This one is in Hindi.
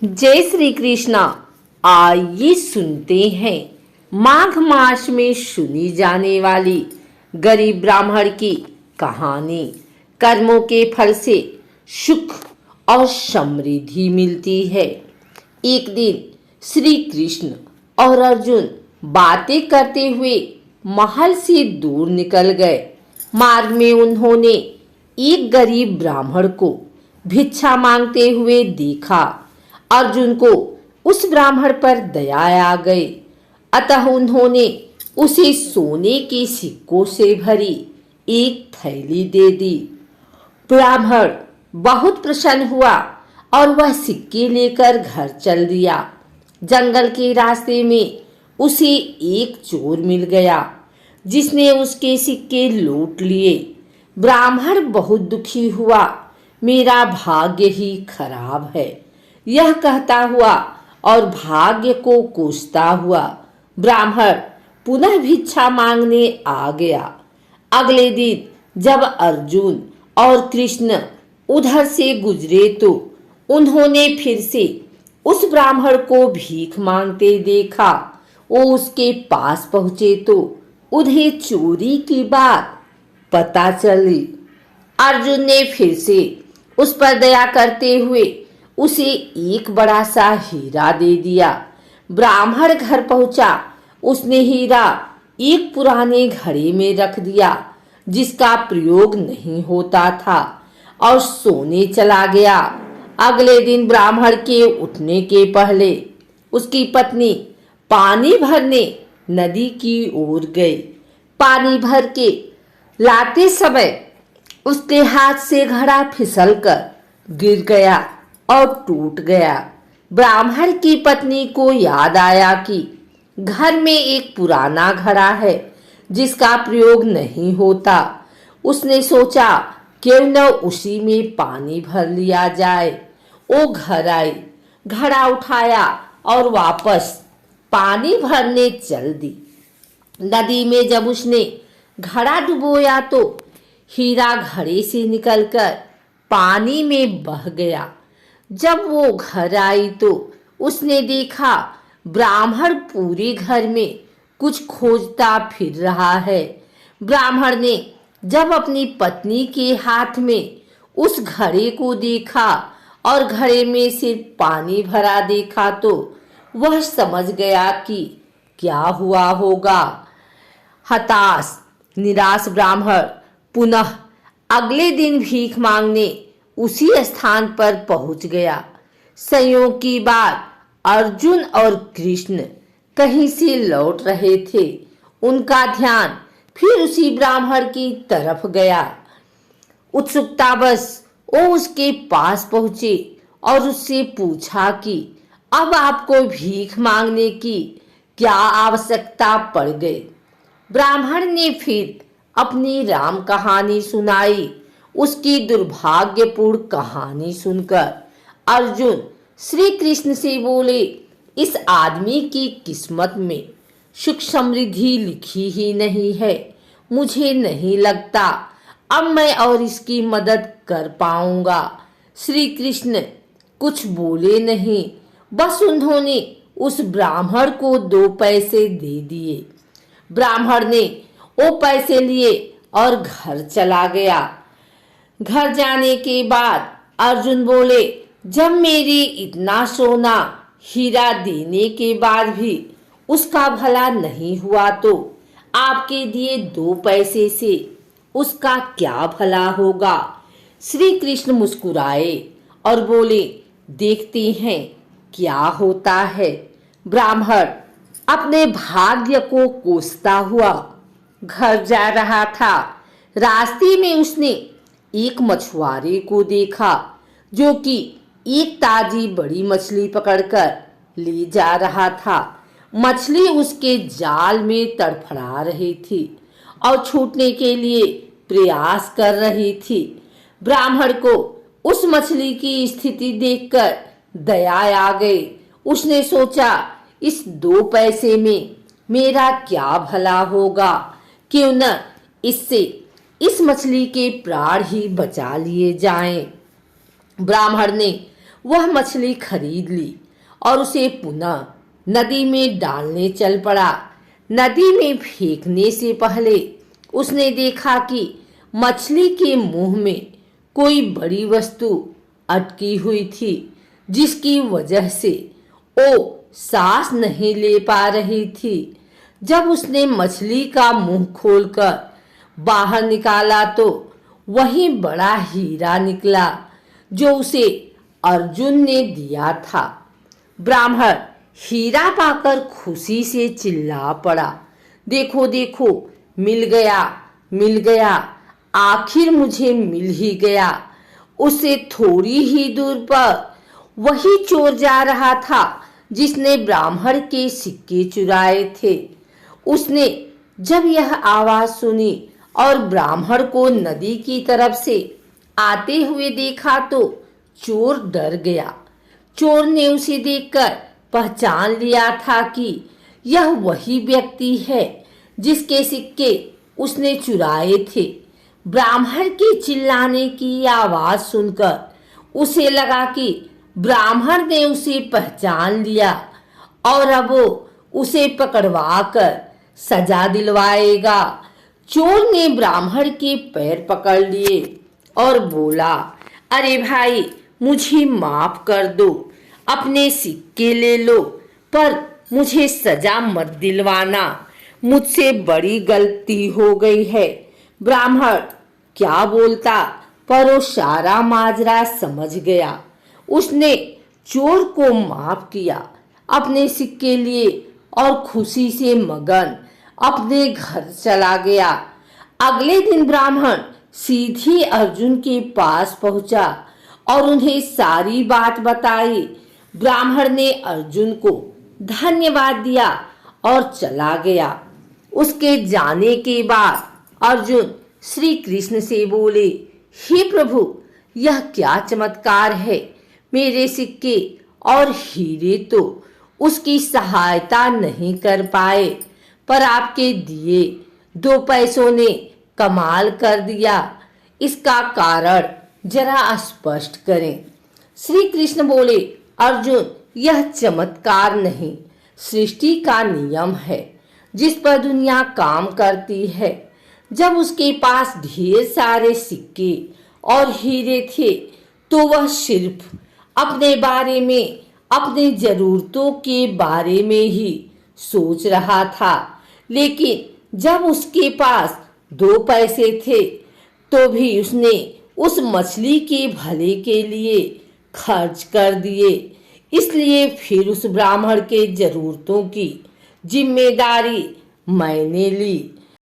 जय श्री कृष्णा। आइए सुनते हैं माघ मास में सुनी जाने वाली गरीब ब्राह्मण की कहानी। कर्मों के फल से सुख और समृद्धि मिलती है। एक दिन श्री कृष्ण और अर्जुन बातें करते हुए महल से दूर निकल गए। मार्ग में उन्होंने एक गरीब ब्राह्मण को भिक्षा मांगते हुए देखा। अर्जुन को उस ब्राह्मण पर दया आ गई, अतः उन्होंने उसे सोने के सिक्कों से भरी एक थैली दे दी। ब्राह्मण बहुत प्रसन्न हुआ और वह सिक्के लेकर घर चल दिया। जंगल के रास्ते में उसे एक चोर मिल गया जिसने उसके सिक्के लूट लिए। ब्राह्मण बहुत दुखी हुआ, मेरा भाग्य ही खराब है, यह कहता हुआ और भाग्य को कोसता हुआ ब्राह्मण पुनः भिक्षा मांगने आ गया। अगले दिन जब अर्जुन और कृष्ण उधर से गुजरे तो उन्होंने फिर से उस ब्राह्मण को भीख मांगते देखा। वो उसके पास पहुंचे तो उन्हें चोरी की बात पता चली। अर्जुन ने फिर से उस पर दया करते हुए उसे एक बड़ा सा हीरा दे दिया। ब्राह्मण घर पहुंचा, उसने हीरा एक पुराने घड़े में रख दिया जिसका प्रयोग नहीं होता था और सोने चला गया। अगले दिन ब्राह्मण के उठने के पहले उसकी पत्नी पानी भरने नदी की ओर गई। पानी भर के लाते समय उसके हाथ से घड़ा फिसलकर गिर गया और टूट गया। ब्राह्मण की पत्नी को याद आया कि घर में एक पुराना घड़ा है जिसका प्रयोग नहीं होता। उसने सोचा क्यों न उसी में पानी भर लिया जाए। वो घर आई, घड़ा उठाया और वापस पानी भरने चल दी। नदी में जब उसने घड़ा डुबोया तो हीरा घड़े से निकलकर पानी में बह गया। जब वो घर आई तो उसने देखा ब्राह्मण पूरे घर में कुछ खोजता फिर रहा है। ब्राह्मण ने जब अपनी पत्नी के हाथ में उस घड़े को देखा और घड़े में सिर्फ पानी भरा देखा तो वह समझ गया कि क्या हुआ होगा। हताश निराश ब्राह्मण पुनः अगले दिन भीख मांगने उसी स्थान पर पहुंच गया। संयोग की बात, अर्जुन और कृष्ण कहीं से लौट रहे थे। उनका ध्यान फिर उसी ब्राह्मण की तरफ गया। उत्सुकतावश वो उसके पास पहुंचे और उससे पूछा कि अब आपको भीख मांगने की क्या आवश्यकता पड़ गई। ब्राह्मण ने फिर अपनी राम कहानी सुनाई। उसकी दुर्भाग्यपूर्ण कहानी सुनकर अर्जुन श्री कृष्ण से बोले, इस आदमी की किस्मत में सुख समृद्धि लिखी ही नहीं है। मुझे नहीं लगता अब मैं और इसकी मदद कर पाऊंगा। श्री कृष्ण कुछ बोले नहीं, बस उन्होंने उस ब्राह्मण को 2 पैसे दे दिए। ब्राह्मण ने वो पैसे लिए और घर चला गया। घर जाने के बाद अर्जुन बोले, जब मेरी इतना सोना हीरा देने के बाद भी उसका भला नहीं हुआ तो आपके दिए 2 पैसे से उसका क्या भला होगा। श्री कृष्ण मुस्कुराए और बोले, देखते हैं क्या होता है। ब्राह्मण अपने भाग्य को कोसता हुआ घर जा रहा था। रास्ते में उसने एक मछुआरे को देखा जो कि एक ताजी बड़ी मछली पकड़कर ले जा रहा था। मछली उसके जाल में तड़फड़ा रही थी और छूटने के लिए प्रयास कर रही थी। ब्राह्मण को उस मछली की स्थिति देखकर दया आ गई। उसने सोचा, इस 2 पैसे में मेरा क्या भला होगा, क्यों न इससे इस मछली के प्राण ही बचा लिए जाएं। ब्राह्मण ने वह मछली खरीद ली और उसे पुनः नदी में डालने चल पड़ा। नदी में फेंकने से पहले उसने देखा कि मछली के मुंह में कोई बड़ी वस्तु अटकी हुई थी, जिसकी वजह से वो सांस नहीं ले पा रही थी। जब उसने मछली का मुंह खोलकर बाहर निकाला तो वही बड़ा हीरा निकला जो उसे अर्जुन ने दिया था। ब्राह्मण हीरा पाकर खुशी से चिल्ला पड़ा, देखो देखो, मिल गया, मिल गया, आखिर मुझे मिल ही गया। उससे थोड़ी ही दूर पर वही चोर जा रहा था जिसने ब्राह्मण के सिक्के चुराए थे। उसने जब यह आवाज सुनी और ब्राह्मण को नदी की तरफ से आते हुए देखा तो चोर डर गया। चोर ने उसे देखकर पहचान लिया था कि यह वही व्यक्ति है जिसके सिक्के उसने चुराए थे। ब्राह्मण के चिल्लाने की आवाज सुनकर उसे लगा कि ब्राह्मण ने उसे पहचान लिया और अब वो उसे पकड़वा कर सजा दिलवाएगा। चोर ने ब्राह्मण के पैर पकड़ लिए और बोला, अरे भाई, मुझे माफ कर दो, अपने सिक्के ले लो, पर मुझे सजा मत दिलवाना, मुझसे बड़ी गलती हो गई है। ब्राह्मण क्या बोलता, पर वो सारा माजरा समझ गया। उसने चोर को माफ किया, अपने सिक्के लिए और खुशी से मगन अपने घर चला गया। अगले दिन ब्राह्मण सीधे अर्जुन के पास पहुंचा और उन्हें सारी बात बताई। ब्राह्मण ने अर्जुन को धन्यवाद दिया और चला गया। उसके जाने के बाद अर्जुन श्री कृष्ण से बोले, हे प्रभु, यह क्या चमत्कार है। मेरे सिक्के और हीरे तो उसकी सहायता नहीं कर पाए, पर आपके दिए 2 पैसों ने कमाल कर दिया। इसका कारण जरा स्पष्ट करें। श्री कृष्ण बोले, अर्जुन, यह चमत्कार नहीं, सृष्टि का नियम है जिस पर दुनिया काम करती है। जब उसके पास ढेर सारे सिक्के और हीरे थे तो वह सिर्फ अपने बारे में, अपनी जरूरतों के बारे में ही सोच रहा था। लेकिन जब उसके पास 2 पैसे थे तो भी उसने उस मछली के भले के लिए खर्च कर दिए। इसलिए फिर उस ब्राह्मण के जरूरतों की जिम्मेदारी मैंने ली।